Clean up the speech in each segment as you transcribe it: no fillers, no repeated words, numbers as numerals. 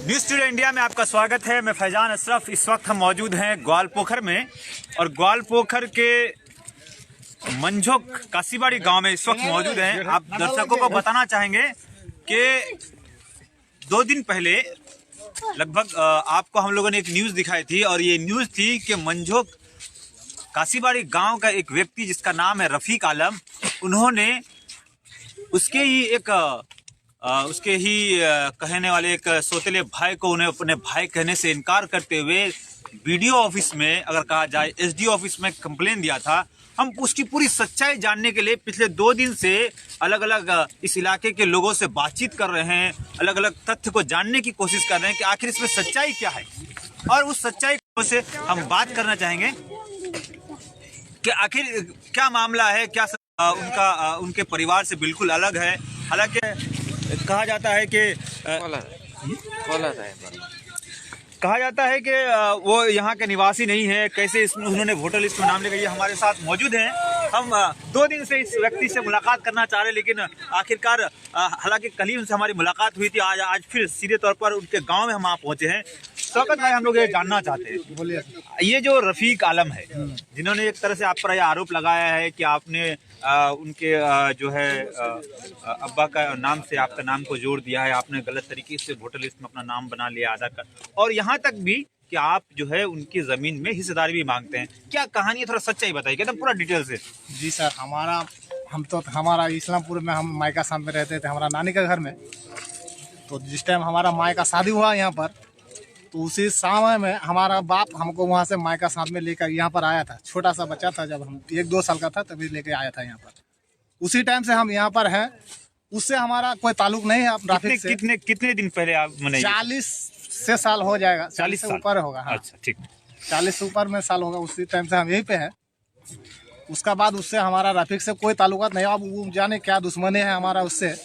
News today India में आपका स्वागत है। मैं फैजान अशरफ। इस वक्त हम मौजूद हैं ग्वालपोखर में और ग्वालपोखर के मंझोक काशीबाड़ी गांव में इस वक्त मौजूद हैं। आप दर्शकों को बताना चाहेंगे कि 2 दिन पहले लगभग आपको हम लोगों ने एक न्यूज़ दिखाई थी और ये न्यूज़ थी कि मंझोक काशीबाड़ी गांव का एक व्यक्ति जिसका नाम है रफीक आलम, उन्होंने उसके ही कहने वाले एक सौतेले भाई को उन्हें अपने भाई कहने से इनकार करते हुए बीडीओ ऑफिस में, अगर कहा जाए एसडीओ ऑफिस में कंप्लेन दिया था। हम उसकी पूरी सच्चाई जानने के लिए पिछले 2 दिन से अलग अलग इस इलाके के लोगों से बातचीत कर रहे हैं, अलग अलग तथ्य को जानने की कोशिश कर रहे हैं कि आखिर इसमें सच्चाई क्या है। और उस सच्चाई से हम बात करना चाहेंगे कि आखिर क्या मामला है, क्या उनके परिवार से बिल्कुल अलग है। हालांकि कहा जाता है कि वो यहाँ के निवासी नहीं है। कैसे इसमें उन्होंने वोटर लिस्ट में नाम लिखा, ये हमारे साथ मौजूद हैं। हम 2 दिन से इस व्यक्ति से मुलाकात करना चाह रहे हैं, लेकिन आखिरकार हालांकि कल ही उनसे हमारी मुलाकात हुई थी। आज फिर सीधे तौर पर उनके गांव में हम आ पहुंचे हैं। स्वागत भाई, हम लोग ये जानना चाहते हैं, बोलिए, ये जो रफीक आलम है जिन्होंने एक तरह से आप पर यह आरोप लगाया है कि आपने उनके जो है अब्बा का नाम से आपका नाम को जोड़ दिया है, आपने गलत तरीके से वोटर लिस्ट में अपना नाम बना लिया आधार कार्ड, और यहाँ तक भी कि आप जो है उनकी जमीन में हिस्सेदारी भी मांगते हैं। क्या कहानी है, थोड़ा सच्चाई बताइए एकदम पूरा डिटेल से। जी सर, हमारा इस्लामपुर में हम मायका साथ में रहते थे, हमारा नानी के घर में। तो जिस टाइम हमारा मायका शादी हुआ यहाँ पर, तो उसी समय में हमारा बाप हमको वहाँ से मायका साथ में लेकर यहाँ पर आया था। छोटा सा बच्चा था, जब हम 1-2 साल का था तभी लेके आया था यहाँ पर। उसी टाइम से हम यहाँ पर हैं, उससे हमारा कोई ताल्लुक नहीं है। आप राफिक से कितने दिन पहले आप मनाइए? 40 से साल हो जाएगा, 40 से ऊपर होगा। हाँ। अच्छा, ठीक, 40 से ऊपर में साल होगा। उसी टाइम से हम यहीं पे हैं। उसका बाद उससे हमारा राफिक से कोई ताल्लुकात नहीं। अब वो जाने क्या दुश्मनी है हमारा उससे।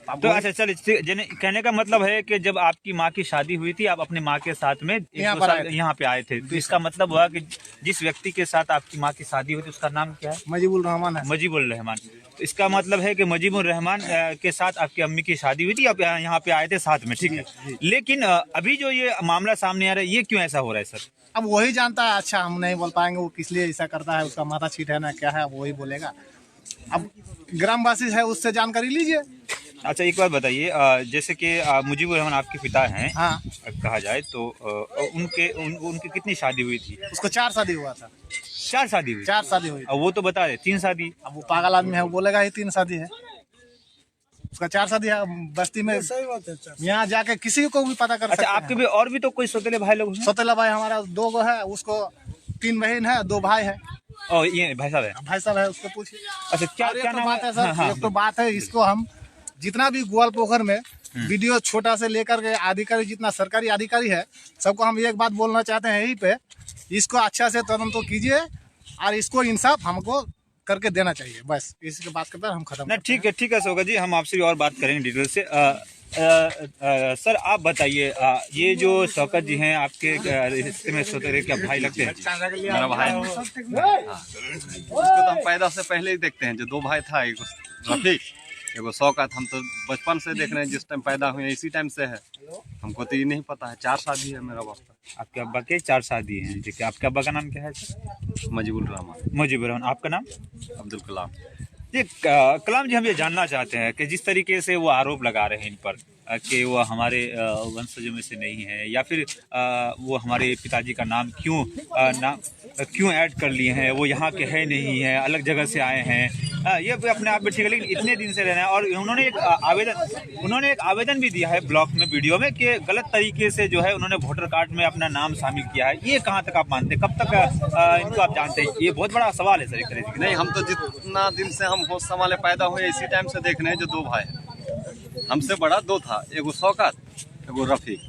तो अच्छा, चलिए, कहने का मतलब है कि जब आपकी माँ की शादी हुई थी, आप अपनी माँ के साथ में यहाँ पे आए थे, तो इसका मतलब हुआ कि जिस व्यक्ति के साथ आपकी माँ की शादी हुई थी उसका नाम क्या है? मजीबुल रहमान है। मजीबुल रहमान। तो इसका मतलब है कि मजीबुल रहमान के साथ आपकी अम्मी की शादी हुई थी, आप यहाँ पे आए थे साथ में, ठीक है। लेकिन अभी जो ये मामला सामने आ रहा है, ये क्यों ऐसा हो रहा है सर? अब वही जानता है। अच्छा, हम नहीं बोल पाएंगे वो किस लिए ऐसा करता है, उसका माथा छीट है ना क्या है, वही बोलेगा। अब ग्रामवासी है, उससे जानकारी लीजिए। अच्छा, एक बात बताइए, जैसे कि मुजीबुर रहमान आपके पिता हैं, हाँ, कहा जाए तो उनकी कितनी शादी हुई थी? उसको 4 शादी हुआ था। 4 शादी हुई? 4 शादी हुई। अब वो तो बता रहे 3 शादी। अब वो पागल आदमी है, वो बोलेगा ही 3 शादी है। उसका 4 शादी है बस्ती में। यहाँ जाके किसी को भी पता कर सकते हैं। आपके भी और भी तो कोई सौतेले भाई लोग हैं? सौतेला भाई हमारा 2 गो है, उसको 3 बहन है, 2 भाई है। और ये भाई साहब है? भाई साहब है, उसको पूछिए। अच्छा, क्या नाम बात है सर? एक तो बात है, इसको हम जितना भी ग्वालपोखर में वीडियो छोटा से लेकर के अधिकारी, जितना सरकारी अधिकारी है, सबको हम एक बात बोलना चाहते हैं यहीं पे, इसको अच्छा से तुरंत तो कीजिए और इसको इंसाफ हमको करके देना चाहिए। बस इसके बात करते हम खत्म। ना, ठीक है सोगा जी, हम आपसे और बात करेंगे डिटेल से। सर आप बताइए, ये जो शौकत जी हैं आपके रिश्ते में सौतेले क्या भाई लगते हैं? मेरा भाई है। उसको तो हम पैदा से पहले ही देखते हैं। जो 2 भाई था, एक रफीक, एगो शौकत। हम तो बचपन से देख रहे हैं, जिस टाइम पैदा हुए इसी टाइम से है। हमको तो ये नहीं पता है। 4 शादी है मेरा बाप का। आपके अब्बा के 4 शादी हैं, ठीक है। आपके अब्बा का नाम क्या है? मजीबुर रहमान। मजीबुर रहमान। आपका नाम? अब्दुल कलाम। जी, कलाम जी, हम ये जानना चाहते हैं कि जिस तरीके से वो आरोप लगा रहे हैं इन पर कि वो हमारे वंशजों में से नहीं है, या फिर वो हमारे पिताजी का नाम क्यों ऐड कर लिए हैं, वो यहाँ के है नहीं है, अलग जगह से आए हैं, ये अपने आप में ठीक है, लेकिन इतने दिन से रहना है। और उन्होंने एक आवेदन भी दिया है ब्लॉक में, वीडियो में, कि गलत तरीके से जो है उन्होंने वोटर कार्ड में अपना नाम शामिल किया है। ये कहाँ तक आप मानते हैं, कब तक इनको आप जानते हैं? ये बहुत बड़ा सवाल है सर एक तरह से। नहीं, हम तो जितना दिन से हम होश संभाले पैदा हुए इसी टाइम से देख रहे हैं। जो 2 भाई हैं, हमसे बड़ा 2 था, एगो शौकत, एगो रफीक।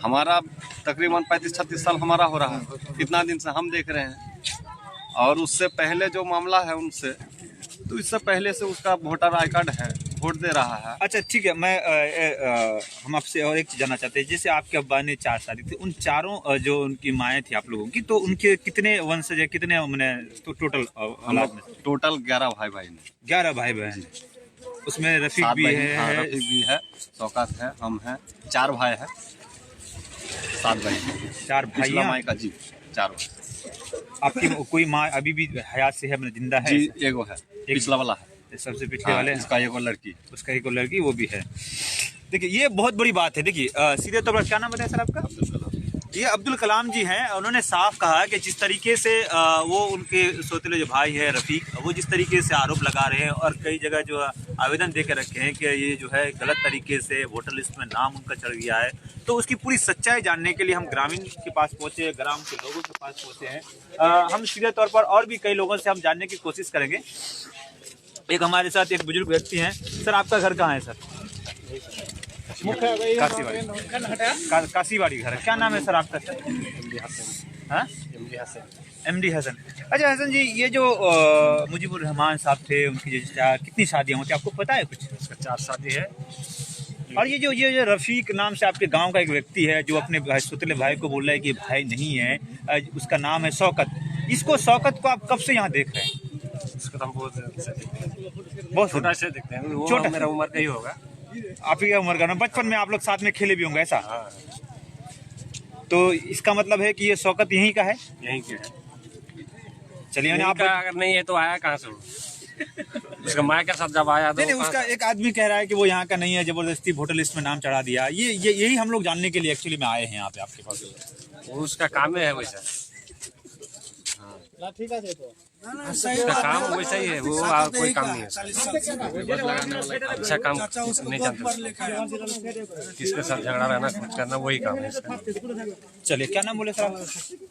हमारा तकरीबन 35-36 साल हमारा हो रहा है। इतना दिन से हम देख रहे हैं। और उससे पहले जो मामला है उनसे, तो इससे पहले से उसका वोटर आई कार्ड है, वोट दे रहा है। अच्छा, ठीक है। हम आपसे और एक चीज जानना चाहते हैं, जैसे आपके अब्बा ने 4 शादी थी, उन चारों जो उनकी माएँ थी आप लोगों की, तो उनके कितने वंशज है, कितने टोटल औलाद में? टोटल 11 भाई बहन। 11 भाई बहन। उसमें रफीक सात भी भाई, है, हाँ, रफीक भी है, शौकत है, हम हैं, 4 भाई हैं, 7 भाई, 4 पिछला भाई। माई का जी 4 भाई। आपकी कोई माँ अभी भी हयात से है, मतलब जिंदा है? जी एगो है, पिछला वाला है, सबसे पिछले हाँ, वाले हैं। इसका एगो लड़की, उसका एक लड़की वो भी है। देखिए ये बहुत बड़ी बात है। देखिए सीधे तौर पर क्या नाम बताया सर आपका? अब्दुल कलाम। ये अब्दुल कलाम जी हैं। उन्होंने साफ कहा कि जिस तरीके से वो उनके सौतेले जो भाई है रफ़ीक, वो जिस तरीके से आरोप लगा रहे हैं और कई जगह जो आवेदन दे के रखे हैं कि ये जो है गलत तरीके से वोटर लिस्ट में नाम उनका चढ़ गया है, तो उसकी पूरी सच्चाई जानने के लिए हम ग्रामीण के पास पहुँचे, ग्राम के लोगों के पास पहुँचे हैं। हम सीधे तौर पर और भी कई लोगों से हम जानने की कोशिश करेंगे। एक हमारे साथ एक बुजुर्ग व्यक्ति हैं। सर आपका घर कहाँ है सर? काशीबाड़ी घर है। क्या नाम है सर आपका सर? हाँ, MD हसन। अच्छा हसन जी, ये जो मुजीबुर रहमान साहब थे, उनकी जो कितनी शादियाँ होती आपको पता है कुछ? 4 शादी है। और ये जो रफ़ीक नाम से आपके गांव का एक व्यक्ति है जो अपने सौतेले भाई को बोल रहा है कि भाई नहीं है, उसका नाम है शौकत। इसको शौकत को आप कब से यहाँ देख रहे हैं? इसको तो हम बहुत छोटा से देखते हैं, वो छोटा मेरा उम्र का ही होगा। आप ही उम्र का ना, बचपन में आप लोग साथ में खेले भी होंगे ऐसा? हाँ, तो इसका मतलब है कि ये शौकत यहीं का है? यहीं के है। चलिए मैंने आप आप अगर नहीं है तो आया कहाँ से वो? उसका माँ के साथ जब आया तो नहीं, उसका एक आदमी कह रहा है कि वो यहाँ का नहीं है, जबरदस्ती वोटर लिस्ट में नाम चढ़ा दिया। ये यही हम लोग जानने के लिए एक्चुअली में आए हैं यहाँ पे आपके पास। वो उसका काम है वैसा। ठीक है तो उसका काम वैसा ही है, वो कोई काम नहीं है। अच्छा काम नहीं जानते, किसके साथ झगड़ा रहना करना वही काम है इसका। चलिए क्या नाम बोले सर आप?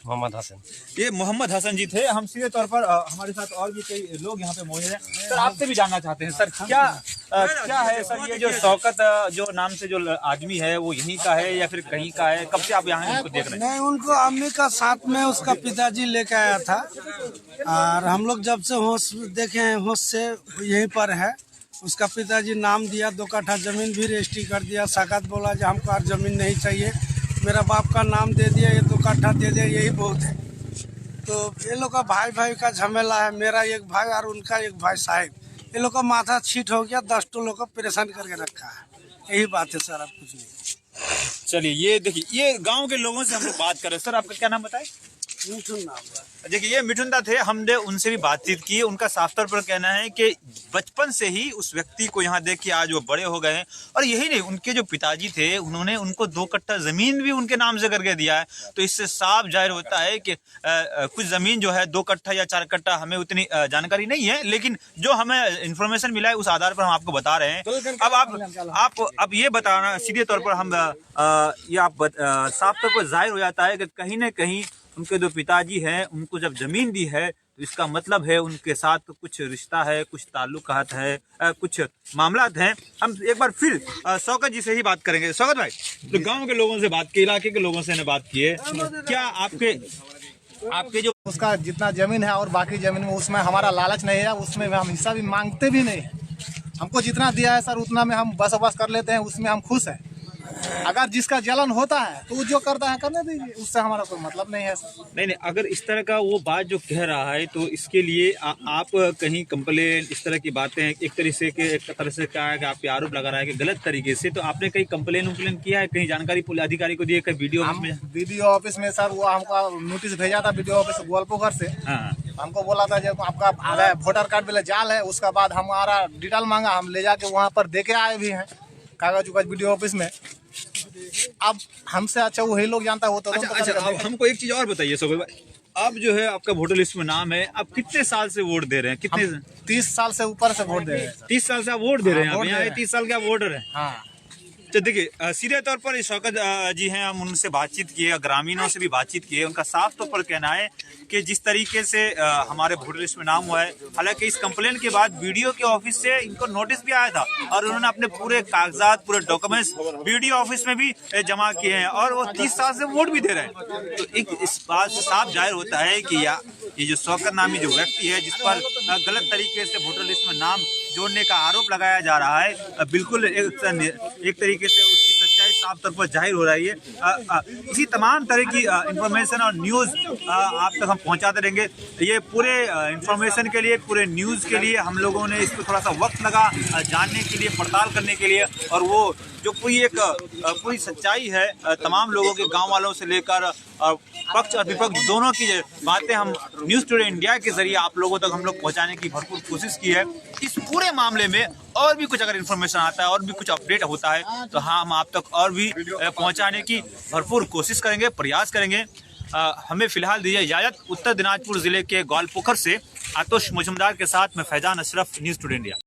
मोहम्मद हसन। ये मोहम्मद हसन जी थे। हम सीधे तौर पर हमारे साथ और भी कई लोग यहाँ पे मौजूद हैं। सर आपसे भी जानना चाहते हैं सर, क्या है सर ये जो शौकत जो नाम से जो आदमी है वो यहीं का है या फिर कहीं का है? कब से आप यहाँ इनको देख रहे हैं? नहीं, उनको अम्मी का साथ में उसका पिताजी लेके आया था और हम लोग जब से होश देखे हैं, होश से यहीं पर है। उसका पिताजी नाम दिया, 2 कट्ठा जमीन भी रजिस्ट्री कर दिया। साकत बोला कि हमको और जमीन नहीं चाहिए, मेरा बाप का नाम दे दिया, ये 2 कट्ठा दे दिया, यही बहुत है। तो ये लोग का भाई भाई का झमेला है। मेरा एक भाई और उनका एक भाई साहब, ये लोग का माथा छीट हो गया, 10 तो लोग को परेशान करके रखा है। यही बात है सर, आप कुछ नहीं। चलिए ये देखिए, ये गांव के लोगों से हम लोग बात कर रहे हैं। सर आपका क्या नाम बताए? मिठुन नाम है। देखिए ये मिठुनदा थे। हमने उनसे भी बातचीत की। उनका साफ तौर पर कहना है कि बचपन से ही उस व्यक्ति को यहाँ देख के आज वो बड़े हो गए हैं। और यही नहीं, उनके जो पिताजी थे उन्होंने उनको 2 कट्ठा जमीन भी उनके नाम से करके दिया है। तो इससे साफ जाहिर होता है कि कुछ जमीन जो है 2 कट्ठा या 4 कट्ठा, हमें उतनी जानकारी नहीं है, लेकिन जो हमें इन्फॉर्मेशन मिला है उस आधार पर हम आपको बता रहे हैं। अब आप ये बताना सीधे तौर पर हम ये आप साफ तौर पर जाहिर हो जाता है कि कहीं ना कहीं उनके जो पिताजी हैं उनको जब जमीन दी है तो इसका मतलब है उनके साथ कुछ रिश्ता है, कुछ ताल्लुकात है, कुछ मामलात हैं। हम एक बार फिर शौकत जी से ही बात करेंगे। शौकत भाई, तो गांव के लोगों से बात की, इलाके के लोगों से बात की है, क्या आपके जो उसका जितना जमीन है और बाकी जमीन में उसमें हमारा लालच नहीं है, उसमें हम हिस्सा भी मांगते भी नहीं। हमको जितना दिया है सर उतना में हम बस कर लेते हैं, उसमें हम खुश हैं। अगर जिसका जलन होता है तो वो जो करता है करने दीजिए, उससे हमारा कोई मतलब नहीं है सर। नहीं, अगर इस तरह का वो बात जो कह रहा है तो इसके लिए आप कहीं कंप्लेन, इस तरह की बातें एक तरह से क्या है कि आपके आरोप लगा रहा है कि गलत तरीके से, तो आपने कहीं कंप्लेन किया है, कहीं जानकारी अधिकारी को दी है, कहीं वीडियो ऑफिस में सर वो हमको नोटिस भेजा था वीडियो ऑफिस गोलपोखर से। हाँ, हमको बोला था जब आपका आधा वोटर कार्ड वाला जाल है, उसका बाद हमारा डिटेल मांगा, हम ले जाके वहाँ पर देके आए भी हैं कागज उगज वीडियो ऑफिस में। अब हमसे अच्छा वही लोग जानता है वो तो। अच्छा, अब हमको एक चीज और बताइए शौकत भाई, अब जो है आपका वोटर लिस्ट में नाम है, आप कितने साल से वोट दे रहे हैं? कितने? 30 साल से ऊपर से वोट दे रहे हैं। 30 साल से आप वोट दे रहे हैं? हाँ, यहाँ 30 साल के आप वोटर हैं। हाँ। तो देखिए सीधे तौर पर शौकत जी हैं, हम उनसे बातचीत किए, ग्रामीणों से भी बातचीत किए। उनका साफ तौर पर कहना है कि जिस तरीके से हमारे वोटर लिस्ट में नाम हुआ है, हालांकि इस कंप्लेन के बाद वीडियो के ऑफिस से इनको नोटिस भी आया था और उन्होंने अपने पूरे कागजात, पूरे डॉक्यूमेंट्स वीडियो ऑफिस में भी जमा किए हैं और वो 30 साल से वोट भी दे रहे हैं। तो एक इस बात से साफ जाहिर होता है कि ये जो शौकत नामी जो व्यक्ति है जिस पर गलत तरीके से वोटर लिस्ट में नाम जोड़ने का आरोप लगाया जा रहा है, बिल्कुल एक तरीके से उसकी सच्चाई है साफ तौर पर जाहिर हो रही है। इसी तमाम तरह की इंफॉर्मेशन और न्यूज़ आप तक हम पहुंचाते रहेंगे। ये पूरे इंफॉर्मेशन के लिए, पूरे न्यूज़ के लिए हम लोगों ने इस पर थोड़ा सा वक्त लगा जानने के लिए, पड़ताल करने के लिए, और वो जो पूरी सच्चाई है तमाम लोगों के, गांव वालों से लेकर पक्ष और विपक्ष दोनों की बातें हम न्यूज़ टुडे इंडिया के जरिए आप लोगों तक हम लोग पहुंचाने की भरपूर कोशिश की है। इस पूरे मामले में और भी कुछ अगर इन्फॉर्मेशन आता है और भी कुछ अपडेट होता है तो हाँ, हम आप तक और भी पहुंचाने की भरपूर कोशिश करेंगे, प्रयास करेंगे। हमें फिलहाल दीजिए इजाजत। उत्तर दिनाजपुर जिले के ग्वालपोखर से आतोश मुजुमदार के साथ मैं Faizan Ashraf, news today India.